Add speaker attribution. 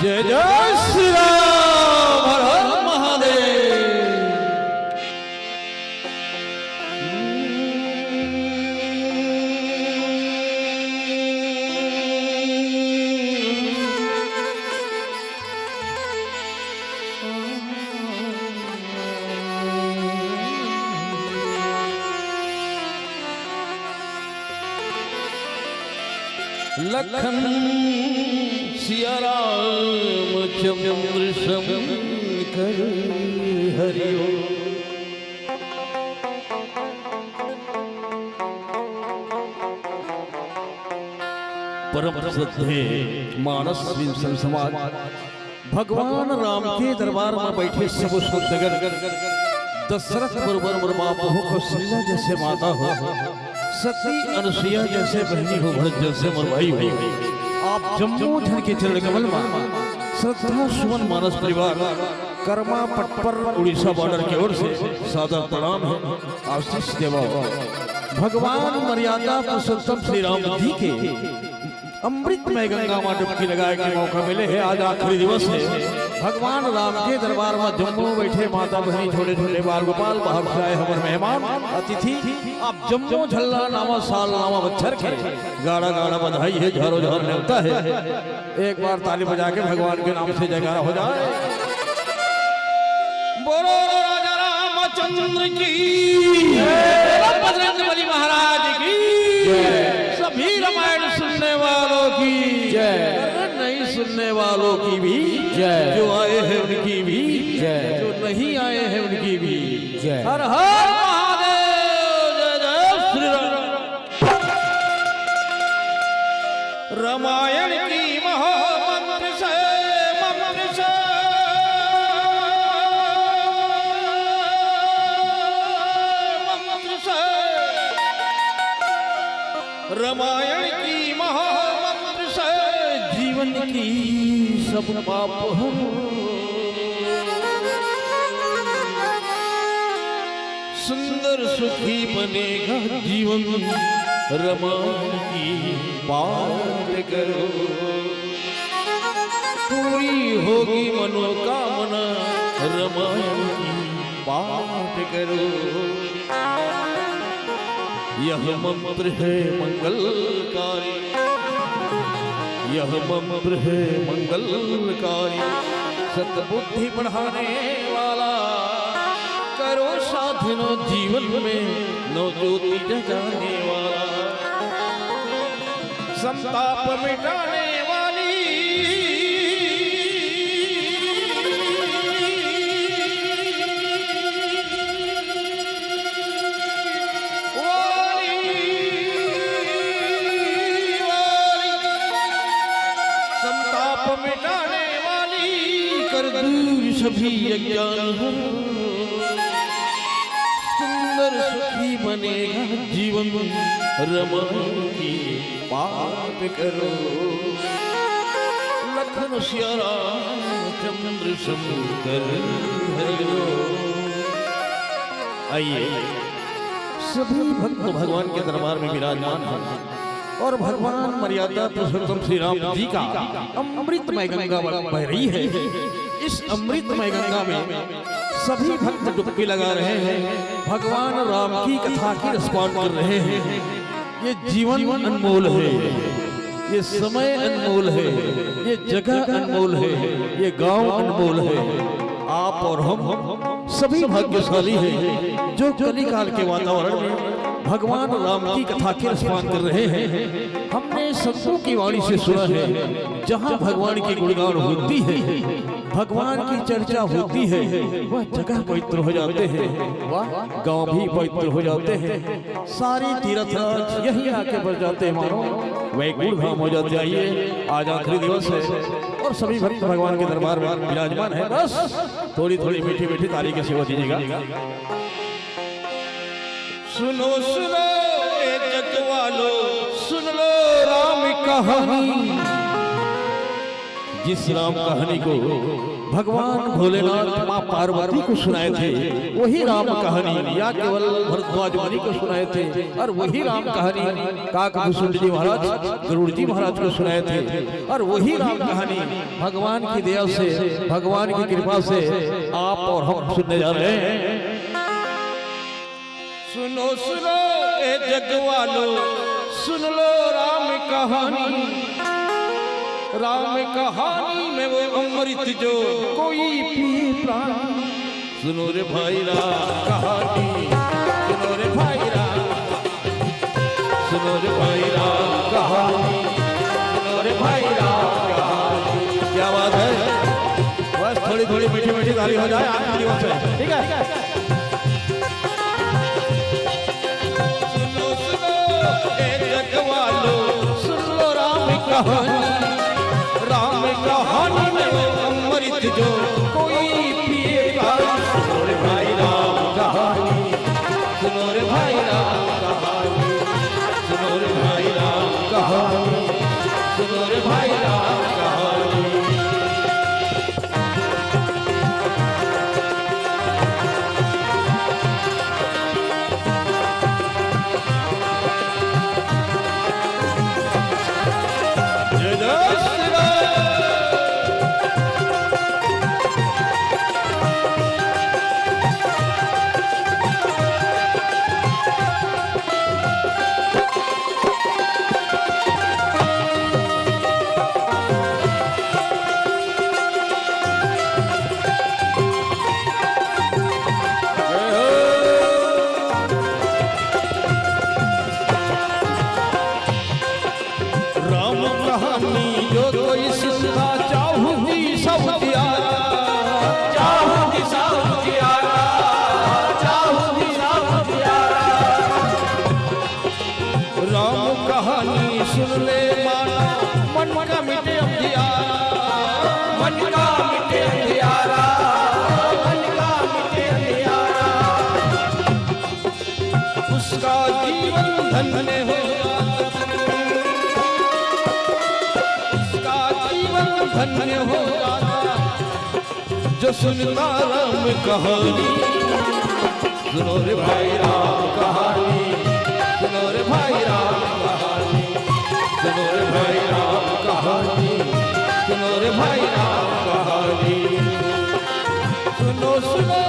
Speaker 1: जय जय श्री राम, हर हर महादेव। लखन सिया राम चंद्र शंकर हरिओ। परम श्रद्धे मानस विंसन समाज भगवान राम के दरबार में बैठे सब सुंदर दशरथ बरोबर बाप हो, कौशल्या जैसे माता हो, सती अनुसुईया जैसे बहनी हो, भरत जैसे मरवाई हो। आप जम्मू धन के चरण कमल में श्रद्धा सुमन मानस परिवार कर्मा पटपर उड़ीसा बॉर्डर की ओर से सादर प्रणाम है। आशीष देवा भगवान मर्यादा पुरुषोत्तम श्री राम जी के अमृत में गंगा में डुबकी लगाए के मौका मिले है। आज आखिरी दिवस है। भगवान राम के दरबार में जम्मू बैठे माता बहनी छोटे छोटे बाल गोपाल बाहर से आए हमारे मेहमान अतिथि। आप जम्मू झल्ला नामा साल नामा बच्चर के गाड़ा गाड़ा बधाई है, झारो झार होता है। एक बार ताली बजा के भगवान के नाम से जयकारा हो जाए। बोलो राजा रामचंद्र की, बजरंगबली महाराज की, सभी रामायण सुनने वालों की जय, नहीं सुनने वालों की भी जय, जो आए हैं उनकी भी जय, जो नहीं आए हैं उनकी भी जय। हर हर महादेव, जय जय श्री राम। रामायण की महामंत्र से रामायण की महामंत्र से जीवन की सब पाप हो। सुंदर सुखी बनेगा जीवन, रामायण की बात करो। पूरी होगी मनोकामना, रामायण की बात करो। यह मंत्र है मंगलकारी, यह मंत्र है मंगलकारी, सद्बुद्धि बढ़ाने वाला, करो साधना जीवन में नव ज्योति जगाने वाला, संताप मिटाने वाली, मिटाने वाली, कर दूर सभी अज्ञान हो। सुंदर सुखी बनेगा जीवन, रामायण की बात करो। लखन सिया राम चंद्र शंकर हरिओ। आइए सभी भक्त भगवान के दरबार में विराजमान हैं और भगवान मर्यादा पुरुषोत्तम श्री राम जी का अमृतमय गंगा बह रही है। इस अमृतमय गंगा में सभी भक्त डुबकी लगा रहे हैं, भगवान राम की कथा की रसपान कर रहे हैं। ये जीवन अनमोल है, ये समय अनमोल है, ये जगह अनमोल है, ये गांव अनमोल है। आप और हम सभी भाग्यशाली हैं जो कलिकाल के वातावरण में भगवान राम की कथा के रसपान कर रहे हैं। हमने संतों की वाणी से सुना है, जहाँ भगवान की गुणगान होती है, भगवान की चर्चा होती है, वह जगह पवित्र हो जाते हैं, वह गांव भी पवित्र हो जाते हैं। सारे तीर्थ यही आके बढ़ जाते हैं, मानो वैकुंठ धाम हो जाते। आइए आज आखिरी दिवस है और सभी भक्त भगवान के दरबार में विराजमान है। बस थोड़ी थोड़ी मीठी मीठी ताली की सेवा दीजिएगा। सुनो सुनो ए जग वालो, सुन लो राम कहानी। जिस राम कहानी को भगवान भोलेनाथ माँ पार्वती को सुनाए थे, वही राम कहानी या केवल भरद्वाज मुनि को सुनाए थे, और वही राम कहानी काकभूषुंड जी महाराज, गरुड़ जी महाराज को सुनाए थे, और वही राम कहानी भगवान की दया से, भगवान की कृपा से आप और हम सुनने जा रहे हैं। सुनो सुनो ए जग वालो, सुन लो राम कहानी, राम कहानी में वो अमृत जो कोई पिए प्राण। सुनो रे भाई राम कहानी, सुनो रे भाई राम, सुनो रे भाई राम कहानी, सुनो रे भाई राम कहानी। क्या बात है, बस थोड़ी थोड़ी मीठी मीठी ताली हो जाए आपके जीवन से, ठीक है। सुनो सुनो ए जग वालो, सुन लो राम कहानी, राम कहानी में वो अमृत जो कोई पिएगा। सुनो रे भाई राम कहानी, सुनो रे भाई राम कहानी, सुनो रे भाई राम कहानी, सुनो रे भाई राम कहानी। जय जय श्री राम। सुन ले माना मन का मिटे अंधियारा, मन का मिटे अंधियारा, मन का मिटे अंधियारा। उसका जीवन धन्य हो जाता, उसका जीवन धन्य हो जाता जो सुनता राम कहानी। सुनो रे भाई राम कहानी, सुनो रे भाई राम कहानी, सुनो रे भाई राम कहानी, सुनो रे भाई राम कहानी। सुनो सुनो